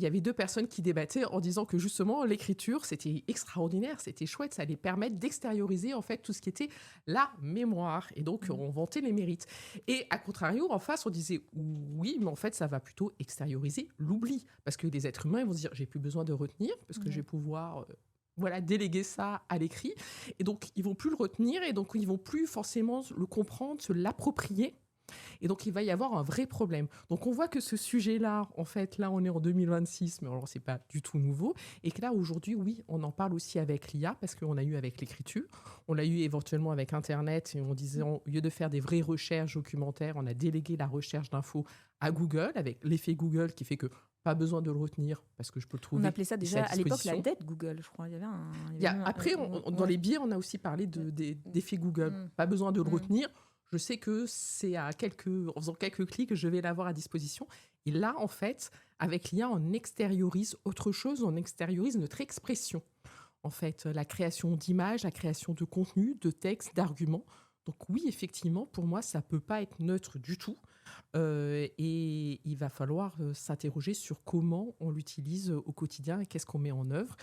Il y avait 2 personnes qui débattaient en disant que justement l'écriture, c'était extraordinaire, c'était chouette, ça allait permettre d'extérioriser en fait tout ce qui était la mémoire et donc Mmh. on vantait les mérites. Et à contrario, en face, on disait: «Oui, mais en fait, ça va plutôt extérioriser l'oubli». Parce que les êtres humains, ils vont se dire: «J'ai plus besoin de retenir parce que je Ouais. vais pouvoir, voilà, déléguer ça à l'écrit» et donc ils vont plus le retenir et donc ils vont plus forcément le comprendre, se l'approprier et donc, il va y avoir un vrai problème. Donc, on voit que ce sujet-là, en fait, là, on est en 2026, mais alors, c'est pas du tout nouveau. Et que là, aujourd'hui, oui, on en parle aussi avec l'IA, parce qu'on a eu avec l'écriture, on l'a eu éventuellement avec Internet, et on disait, au lieu de faire des vraies recherches documentaires, on a délégué la recherche d'infos à Google, avec l'effet Google qui fait que pas besoin de le retenir, parce que je peux le On trouver, appelait ça et c'est à déjà à l'époque la disposition. dette Google, je crois. Il y Il y avait a, même après, dans ouais. les biais, on a aussi parlé d'effets Google. Mmh. Pas besoin de le Mmh. retenir. Je sais que c'est en faisant quelques clics, je vais l'avoir à disposition. Et là, en fait, avec l'IA, on extériorise autre chose, on extériorise notre expression. En fait, la création d'images, la création de contenu, de textes, d'arguments. Donc oui, effectivement, pour moi, ça peut pas être neutre du tout. Et il va falloir s'interroger sur comment on l'utilise au quotidien et qu'est-ce qu'on met en œuvre.